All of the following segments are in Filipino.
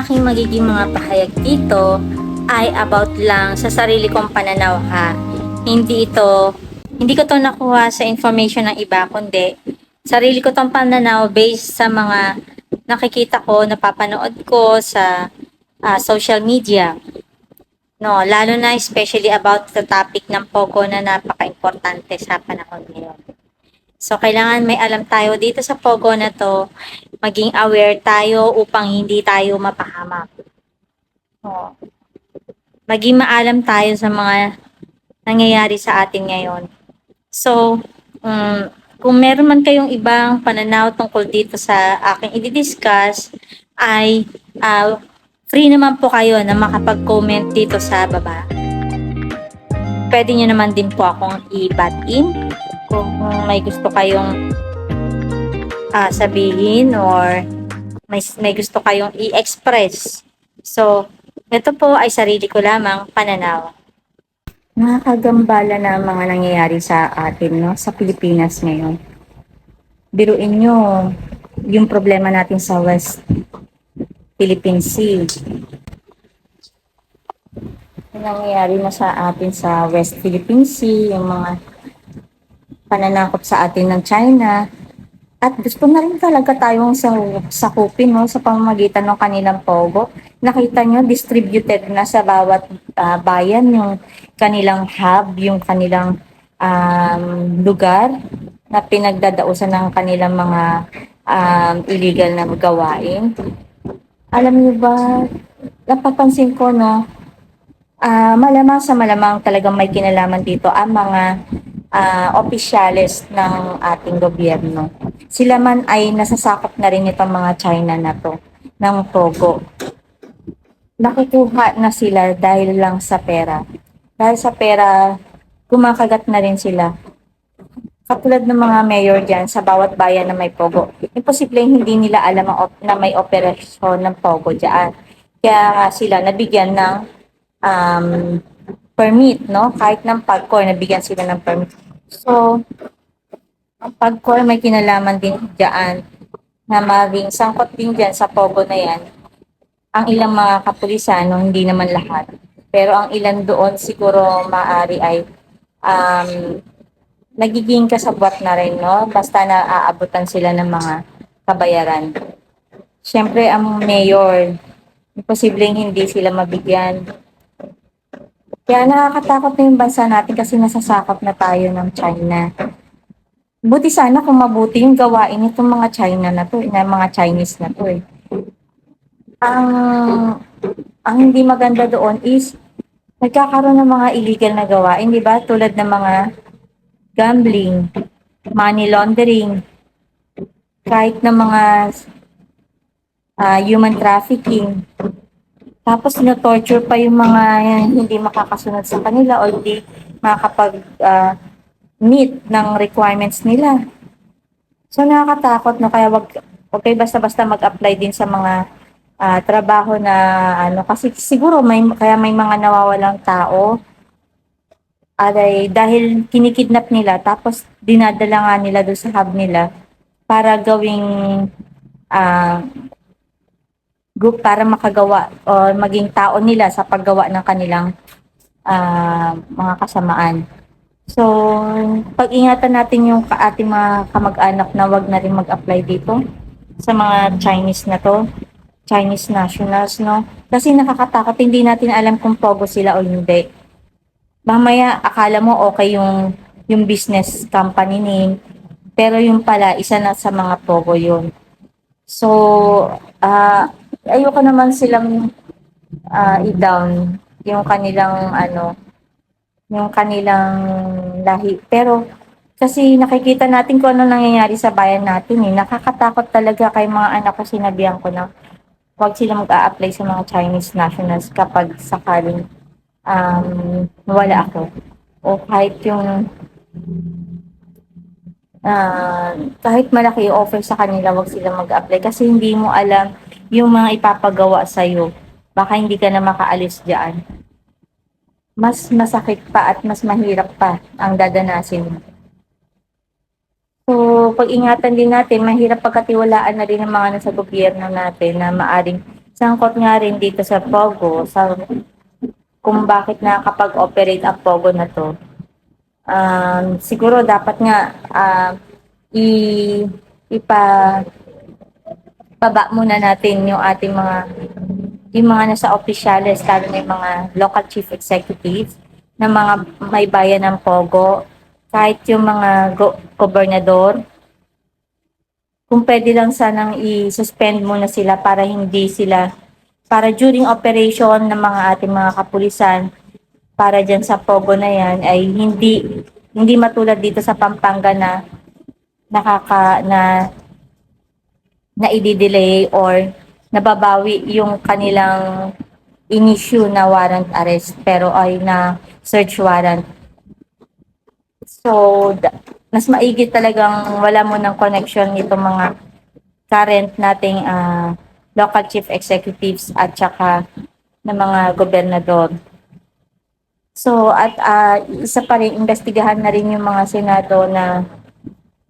aking magiging mga pahayag dito ay about lang sa sarili kong pananaw ha. Hindi ko to nakuha sa information ng iba, kundi sarili ko tong pananaw based sa mga nakikita ko, napapanood ko sa social media. No, lalo na especially about the topic ng Pogo na napaka-importante sa panahon ngayon. So, kailangan may alam tayo dito sa Pogo na to, maging aware tayo upang hindi tayo mapahamak. O, maging maalam tayo sa mga nangyayari sa atin ngayon. So, kung meron man kayong ibang pananaw tungkol dito sa aking i-discuss, ay free naman po kayo na makapag-comment dito sa baba. Pwede nyo naman din po akong i-bat in kung may gusto kayong sabihin or may gusto kayong i-express. So, ito po ay sarili ko lamang pananaw. Nakakagambala na ang mga nangyayari sa atin, no? Sa Pilipinas ngayon. Biruin nyo yung problema natin sa West Philippine Sea. Yung nangyayari na sa atin sa West Philippine Sea, yung mga pananakot sa atin ng China. At gusto na rin talaga tayong sakupin, no, sa pamamagitan ng kanilang Pogo. Nakita nyo, distributed na sa bawat bayan yung kanilang hub, yung kanilang lugar na pinagdadausan ng kanilang mga illegal na gawain. Alam niyo ba, napapansin ko, no, malamang sa malamang talagang may kinalaman dito ang mga opisyales ng ating gobyerno. Sila man ay nasasakop na rin itong mga China na to, ng Pogo. Nakukuha na sila dahil lang sa pera. Dahil sa pera, kumakagat na rin sila. Katulad ng mga mayor dyan sa bawat bayan na may Pogo. Imposibleng hindi nila alam na may operasyon ng Pogo dyan. Kaya sila nabigyan ng permit, no? Kahit ng PAGCOR, nabigyan sila ng permit. So, ang PAGCOR may kinalaman din dyan na maging sangkot din dyan sa Pogo na yan. Ang ilang mga kapulisan, no, hindi naman lahat. Pero ang ilan doon siguro maaari ay nagiging kasabwat na rin, no? Basta na aabutan sila ng mga kabayaran. Siyempre, ang mayor, posibleng hindi sila mabigyan. Kaya nakakatakot na yung bansa natin kasi nasasakop na tayo ng China. Buti sana kung mabuti yung gawain nitong mga China na to, na mga Chinese na to eh. Ang hindi maganda doon is nagkakaroon ng mga illegal na gawain, di ba? Tulad ng mga gambling, money laundering, kahit ng mga human trafficking. Tapos torture pa yung mga hindi makakasunod sa kanila o hindi makakapag meet ng requirements nila. So nakakatakot, no? Kaya wag kayo basta-basta mag-apply din sa mga trabaho na kasi siguro kaya may mga nawawalang tao dahil kinikidnap nila tapos dinadala nga nila doon sa hub nila para gawing group para makagawa o maging tao nila sa paggawa ng kanilang mga kasamaan. So, pag-ingatan natin yung ating mga kamag-anak na wag na rin mag-apply dito sa mga Chinese na to, Chinese nationals, no? Kasi nakakatakot, hindi natin alam kung Pogo sila o hindi. Mamaya, akala mo okay yung business company name, pero yung pala, isa na sa mga Pogo yun. So, ayoko naman silang i-down yung kanilang yung kanilang lahi. Pero kasi nakikita natin kung ano nangyayari sa bayan natin eh. Nakakatakot talaga kay mga anak ko, sinabihan ko na huwag sila mag-a-apply sa mga Chinese nationals kapag sakaling wala ako. O kahit yung kahit malaki yung offer sa kanila, huwag sila mag-apply kasi hindi mo alam yung mga ipapagawa sa'yo. Baka hindi ka na makaalis dyan. Mas masakit pa at mas mahirap pa ang dadanasin mo. So, pag-ingatan din natin, mahirap pagkatiwalaan na rin ng mga nasa gobyerno natin na maaring sangkot nga rin dito sa Pogo, sa kung bakit nakakapag-operate ang Pogo na 'to. Siguro dapat nga, i ipa baba muna natin yung mga nasa opisyales, lalo na yung mga local chief executives ng mga may bayan ng Pogo, kahit yung mga gobernador, kung pwede lang sanang i-suspend muna sila para during operation ng mga ating mga kapulisan, para dyan sa Pogo na yan, ay hindi matulad dito sa Pampanga na nakaka na na i-delay or nababawi yung kanilang in-issue na warrant arrest pero ay na search warrant. So, mas maigi talagang wala mo ng connection itong mga current nating local chief executives at saka ng mga gobernador. So, at isa pa rin, investigahan na rin yung mga senado na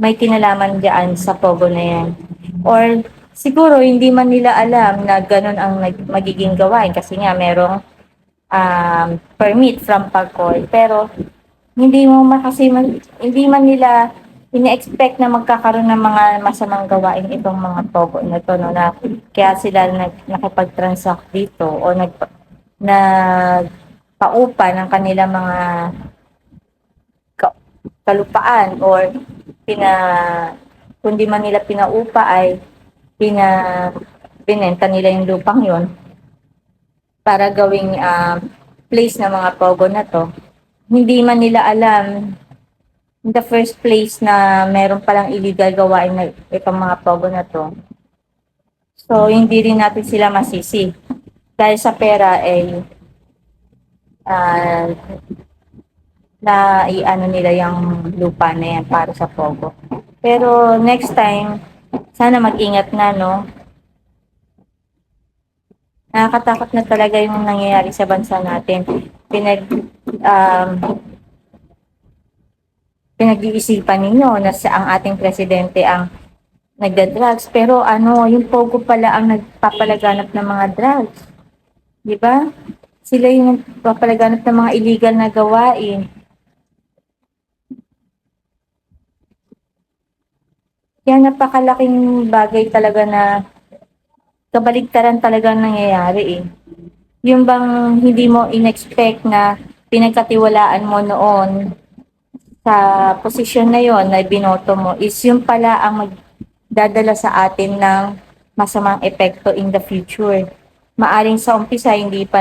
may kinalaman diyan sa Pogo na yan. Or siguro hindi man nila alam na ganun ang magiging gawain kasi nga merong permit from PAGCOR. Pero hindi man nila ine-expect na magkakaroon ng mga masamang gawain itong mga Pogo na to, no, na kaya sila nakipag-transact dito o nagpaupa ng kanilang mga kalupaan or pina kung di man nila pinaupa ay binenta nila yung lupang yon para gawing place ng mga Pogo na to. Hindi man nila alam in the first place na meron palang illegal gawain na itong mga Pogo na to. So, hindi rin natin sila masisi. Dahil sa pera ay na iano nila yung lupa na yan para sa Pogo. Pero next time, sana mag-ingat na, no? Nakakatakot na talaga yung nangyayari sa bansa natin. Pinag-iisipan ninyo na ang ating presidente ang nagda-drugs. Pero yung Pogo pala ang nagpapalaganap ng mga drugs. Di ba? Sila yung nagpapalaganap ng mga illegal na gawain. Kaya napakalaking bagay talaga na kabaligtaran talaga nangyayari eh. Yung bang hindi mo in-expect na pinagkatiwalaan mo noon sa posisyon na yon na binoto mo is yung pala ang magdadala sa atin ng masamang epekto in the future. Maaring sa umpisa hindi pa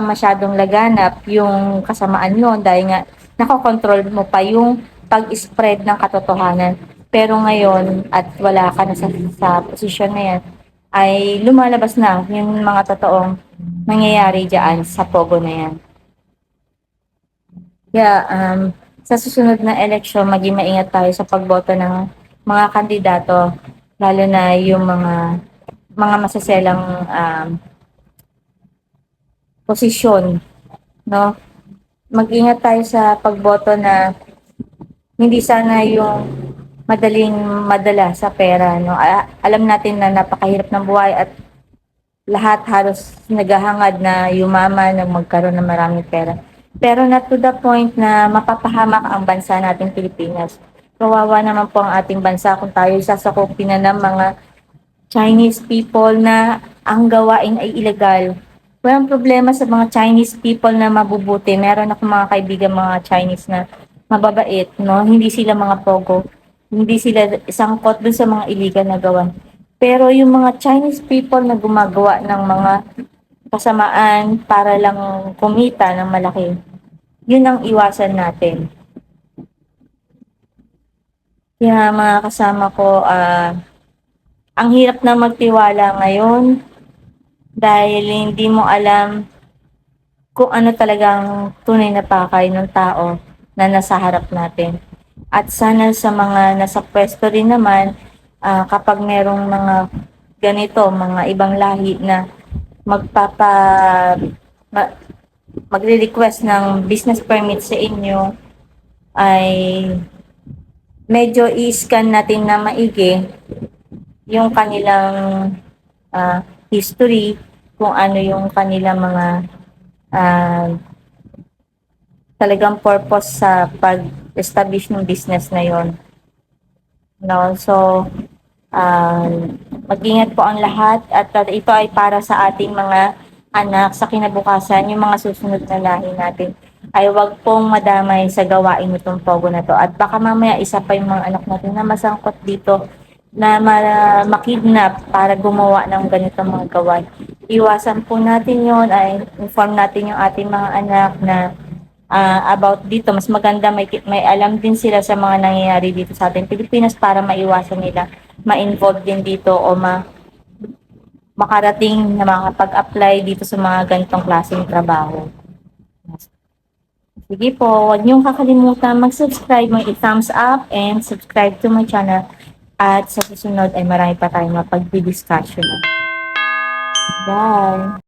masyadong laganap yung kasamaan yon dahil nga nakokontrol mo pa yung pag-spread ng katotohanan. Pero ngayon, at wala ka na sa posisyon na yan, ay lumalabas na yung mga totoong nangyayari dyan sa Pogo na yan. Kaya, sa susunod na eleksyon, maging maingat tayo sa pagboto ng mga kandidato, lalo na yung mga masaselang posisyon, no? Mag-ingat tayo sa pagboto na hindi sana yung madaling madala sa pera, no? Alam natin na napakahirap ng buhay at lahat halos naghahangad na yumaman ng magkaroon ng maraming pera. Pero not to the point na mapapahamak ang bansa nating Pilipinas. Kawawa naman po ang ating bansa kung tayo sasakupin na ng mga Chinese people na ang gawain ay illegal. Walang problema sa mga Chinese people na mabubuti. Meron akong mga kaibigan mga Chinese na mababait, no? Hindi sila mga Pogo. Hindi sila sangkot dun sa mga illegal na gawan. Pero yung mga Chinese people na gumagawa ng mga kasamaan para lang kumita ng malaki, yun ang iwasan natin. Kaya mga kasama ko, ang hirap na magtiwala ngayon dahil hindi mo alam kung ano talagang tunay na pakay ng tao na nasa harap natin. At sana sa mga nasa pwesto rin naman, kapag merong mga ganito, mga ibang lahi na magre-request ng business permit sa inyo, ay medyo i-scan natin na maigi yung kanilang history, kung ano yung kanilang mga ah, talagang purpose sa pag-establish ng business na yon. No? So, mag-ingat po ang lahat at ito ay para sa ating mga anak sa kinabukasan, yung mga susunod na lahi natin ay wag pong madamay sa gawain nitong pogo na to. At baka mamaya isa pa yung mga anak natin na masangkot dito na makidnap para gumawa ng ganitong mga gawain. Iwasan po natin yon, ay inform natin yung ating mga anak na about dito. Mas maganda may alam din sila sa mga nangyayari dito sa ating Pilipinas para maiwasan nila ma-involve din dito o makarating na makapag-apply dito sa mga ganitong klaseng trabaho. Sige po, huwag niyong kakalimutan mag-subscribe, mag-thumbs up, and subscribe to my channel. At sa susunod ay marami pa tayong mapag-discussion. Bye!